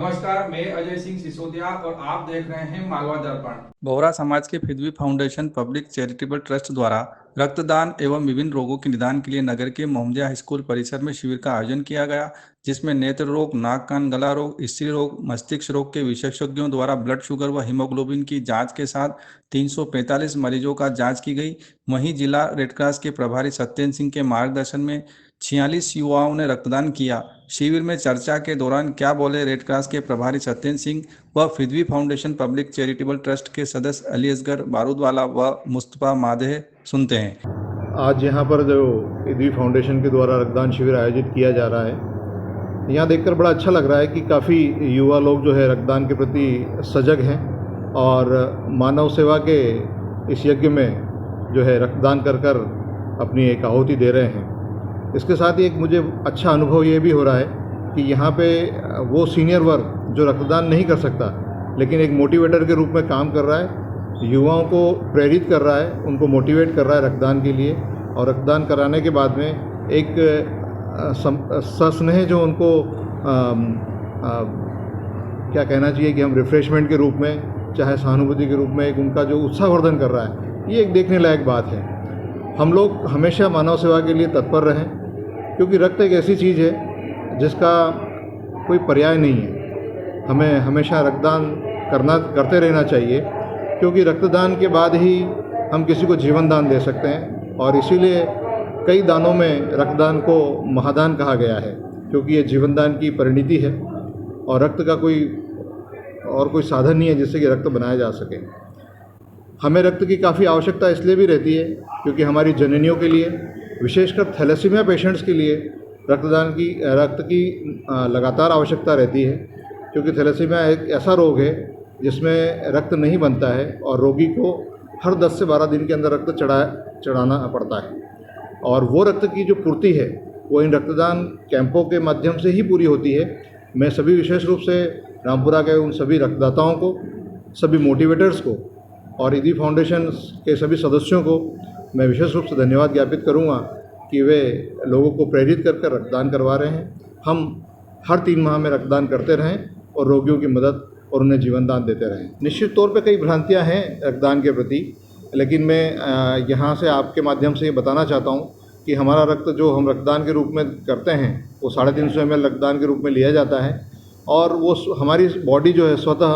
नमस्कार, मैं अजय सिंह सिसोदिया और आप देख रहे हैं मालवा दर्पण। बोहरा समाज के फिद्वी फाउंडेशन पब्लिक चैरिटेबल ट्रस्ट द्वारा रक्तदान एवं विभिन्न रोगों के निदान के लिए नगर के मोहम्मदिया हाई स्कूल परिसर में शिविर का आयोजन किया गया, जिसमें नेत्र रोग, नाक कान गला रोग, स्त्री रोग, मस्तिष्क रोग के विशेषज्ञों द्वारा ब्लड शुगर व हीमोग्लोबिन की जांच के साथ 345 मरीजों का जांच की गई। वहीं जिला रेडक्रॉस के प्रभारी सत्येंद्र सिंह के मार्गदर्शन में 46 युवाओं ने रक्तदान किया। शिविर में चर्चा के दौरान क्या बोले रेडक्रॉस के प्रभारी सत्येंद्र सिंह व फिद्वी फाउंडेशन पब्लिक चैरिटेबल ट्रस्ट के सदस्य अली असगर बारूदवाला व मुस्तफ़ा मादेह, सुनते हैं। आज यहाँ पर जो फिद्वी फाउंडेशन के द्वारा रक्तदान शिविर आयोजित किया जा रहा है, यहाँ देखकर बड़ा अच्छा लग रहा है कि काफ़ी युवा लोग जो है रक्तदान के प्रति सजग हैं और मानव सेवा के इस यज्ञ में जो है रक्तदान कर कर अपनी एक आहुति दे रहे हैं। इसके साथ ही एक मुझे अच्छा अनुभव ये भी हो रहा है कि यहाँ पे वो सीनियर वर्ग जो रक्तदान नहीं कर सकता लेकिन एक मोटिवेटर के रूप में काम कर रहा है, युवाओं को प्रेरित कर रहा है, उनको मोटिवेट कर रहा है रक्तदान के लिए। और रक्तदान कराने के बाद में एक सस्नेह जो उनको क्या कहना चाहिए कि हम रिफ़्रेशमेंट के रूप में, चाहे सहानुभूति के रूप में, एक उनका जो उत्साहवर्धन कर रहा है, ये एक देखने लायक बात है। हम लोग हमेशा मानव सेवा के लिए तत्पर रहें, क्योंकि रक्त एक ऐसी चीज़ है जिसका कोई पर्याय नहीं है। हमें हमेशा रक्तदान करते रहना चाहिए, क्योंकि रक्तदान के बाद ही हम किसी को जीवन दान दे सकते हैं। और इसीलिए कई दानों में रक्तदान को महादान कहा गया है, क्योंकि ये जीवन दान की परिणति है और रक्त का कोई साधन नहीं है जिससे कि रक्त बनाया जा सके। हमें रक्त की काफ़ी आवश्यकता इसलिए भी रहती है क्योंकि हमारी जननियों के लिए, विशेषकर थैलेसीमिया पेशेंट्स के लिए रक्त की लगातार आवश्यकता रहती है, क्योंकि थैलेसीमिया एक ऐसा रोग है जिसमें रक्त नहीं बनता है और रोगी को हर 10 से 12 दिन के अंदर रक्त चढ़ाना पड़ता है। और वो रक्त की जो पूर्ति है वो इन रक्तदान कैंपों के माध्यम से ही पूरी होती है। मैं सभी विशेष रूप से रामपुरा के उन सभी रक्तदाताओं को, सभी मोटिवेटर्स को और ईदी फाउंडेशन के सभी सदस्यों को मैं विशेष रूप से धन्यवाद ज्ञापित करूंगा कि वे लोगों को प्रेरित कर रक्तदान करवा रहे हैं। हम हर 3 माह में रक्तदान करते रहें और रोगियों की मदद और उन्हें जीवन दान देते रहें। निश्चित तौर पे कई भ्रांतियां हैं रक्तदान के प्रति, लेकिन मैं यहाँ से आपके माध्यम से ये बताना चाहता हूँ कि हमारा रक्त जो हम रक्तदान के रूप में करते हैं वो 350 ml रक्तदान के रूप में लिया जाता है और वो हमारी बॉडी जो है स्वतः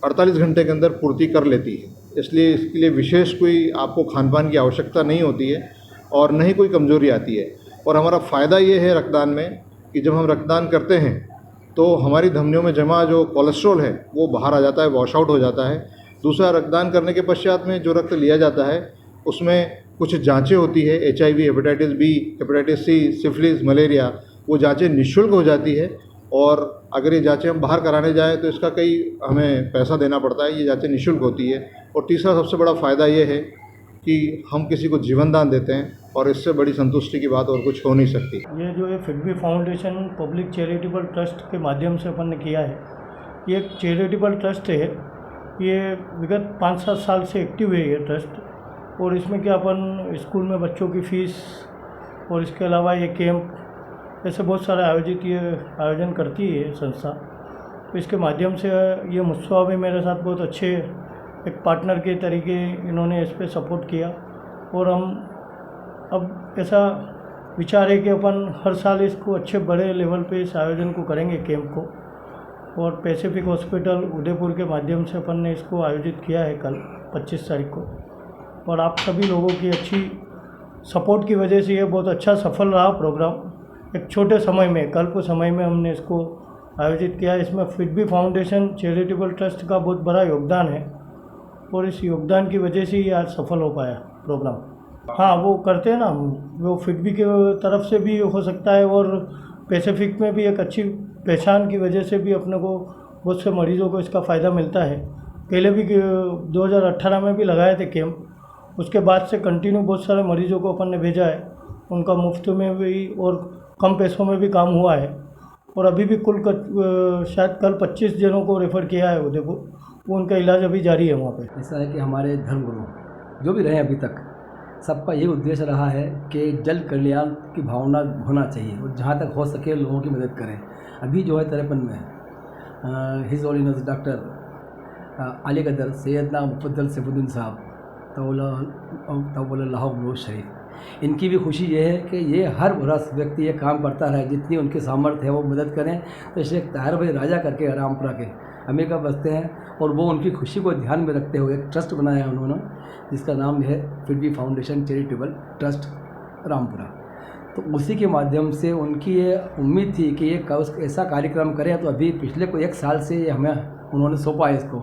48 घंटे के अंदर पूर्ति कर लेती है। इसलिए इसके लिए विशेष कोई आपको खान पान की आवश्यकता नहीं होती है और न ही कोई कमज़ोरी आती है। और हमारा फ़ायदा ये है रक्तदान में कि जब हम रक्तदान करते हैं तो हमारी धमनियों में जमा जो कोलेस्ट्रॉल है वो बाहर आ जाता है, वॉश आउट हो जाता है। दूसरा, रक्तदान करने के पश्चात में जो रक्त लिया जाता है उसमें कुछ जांचें होती है, HIV, hepatitis B, hepatitis C, syphilis, malaria, वो जांचें निःशुल्क हो जाती है। और अगर ये जांचें हम बाहर कराने जाएँ तो इसका हमें पैसा देना पड़ता है। ये जांचें निःशुल्क होती है। और तीसरा सबसे बड़ा फ़ायदा ये है कि हम किसी को जीवन दान देते हैं और इससे बड़ी संतुष्टि की बात और कुछ हो नहीं सकती। ये जो है फिद्वी फाउंडेशन पब्लिक चैरिटेबल ट्रस्ट के माध्यम से अपन ने किया है। ये एक चैरिटेबल ट्रस्ट है, ये विगत 5-7 साल से एक्टिव है ये ट्रस्ट। और इसमें क्या अपन स्कूल में बच्चों की फ़ीस और इसके अलावा ये कैंप, ऐसे बहुत सारे आयोजन करती है संस्था। तो इसके माध्यम से ये मुस्तफ़ा भी मेरे साथ बहुत अच्छे एक पार्टनर के तरीके इन्होंने इस पर सपोर्ट किया। और हम अब ऐसा विचार है कि अपन हर साल इसको अच्छे बड़े लेवल पे इस आयोजन को करेंगे कैंप को। और पैसिफिक हॉस्पिटल उदयपुर के माध्यम से अपन ने इसको आयोजित किया है कल 25 तारीख को। और आप सभी लोगों की अच्छी सपोर्ट की वजह से ये बहुत अच्छा सफल रहा प्रोग्राम। एक छोटे समय में, कल्प समय में हमने इसको आयोजित किया। इसमें फिद्वी फाउंडेशन चैरिटेबल ट्रस्ट का बहुत बड़ा योगदान है और इस योगदान की वजह से ही आज सफल हो पाया प्रोग्राम। हाँ, वो करते हैं ना, वो फिद्वी के तरफ से भी हो सकता है और पैसिफिक में भी एक अच्छी पहचान की वजह से भी अपने को बहुत से मरीज़ों को इसका फ़ायदा मिलता है। पहले भी 2018 में भी लगाए थे कैंप, उसके बाद से कंटिन्यू बहुत सारे मरीज़ों को अपन ने भेजा है। उनका मुफ्त में भी और कम पैसों में भी काम हुआ है। और अभी भी शायद कल 25 जनों को रेफ़र किया है उदयपुर, वो उनका इलाज अभी जारी है वहाँ पे। ऐसा है कि हमारे धर्मगुरु जो भी रहे अभी तक, सबका ये उद्देश्य रहा है कि जल कल्याण की भावना होना चाहिए और जहाँ तक हो सके लोगों की मदद करें। अभी जो है 53 में हिज होलीनेस डॉक्टर अली कदर सैयदना मुफद्दल सैफुद्दीन साहब तवल्लाहु शरीफ, इनकी भी खुशी ये है कि ये हर बरस व्यक्ति ये काम करता रहे, जितनी उनकी सामर्थ्य है वो मदद करें। तो शेख ताहिर भाई राजा करके रामपुरा के अमेरिका बसते हैं और वो उनकी खुशी को ध्यान में रखते हुए एक ट्रस्ट बनाया है उन्होंने, जिसका नाम है फिडवी फाउंडेशन चैरिटेबल ट्रस्ट रामपुरा। तो उसी के माध्यम से उनकी ये उम्मीद थी कि ये ऐसा कार्यक्रम करें। तो अभी पिछले को 1 साल से ये हमें उन्होंने सौंपा है इसको।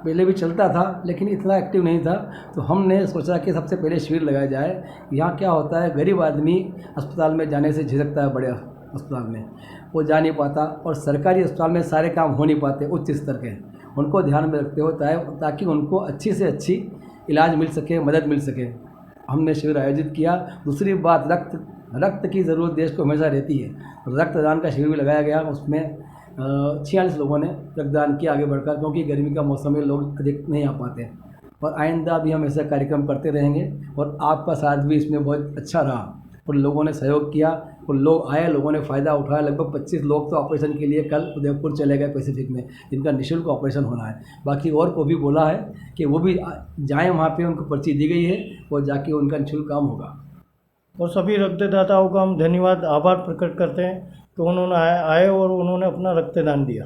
पहले भी चलता था लेकिन इतना एक्टिव नहीं था, तो हमने सोचा कि सबसे पहले शिविर लगाया जाए। यहाँ क्या होता है, गरीब आदमी अस्पताल में जाने से झिझकता है, बड़े अस्पताल में वो जा नहीं पाता, और सरकारी अस्पताल में सारे काम हो नहीं पाते उच्च स्तर के। उनको ध्यान में रखते हुए ताकि उनको अच्छी से अच्छी इलाज मिल सके, मदद मिल सके, हमने शिविर आयोजित किया। दूसरी बात, रक्त की ज़रूरत देश को हमेशा रहती है। रक्तदान का शिविर भी लगाया गया, उसमें 46 लोगों ने रक्तदान किया आगे बढ़कर, क्योंकि गर्मी का मौसम में लोग अधिक नहीं आ पाते। और आइंदा भी हम ऐसा कार्यक्रम करते रहेंगे, और आपका साथ भी इसमें बहुत अच्छा रहा और लोगों ने सहयोग किया और लोग आए, लोगों ने फ़ायदा उठाया। लगभग 25 लोग तो ऑपरेशन के लिए कल उदयपुर चले गए पैसिफिक में, जिनका निःशुल्क ऑपरेशन होना है। बाकी और को भी बोला है कि वो भी जाएँ, वहाँ पे उनको पर्ची दी गई है और जाके उनका निःशुल्क काम होगा। और सभी रक्तदाताओं का हम धन्यवाद, आभार प्रकट करते हैं कि उन्होंने आए और उन्होंने अपना रक्तदान दिया।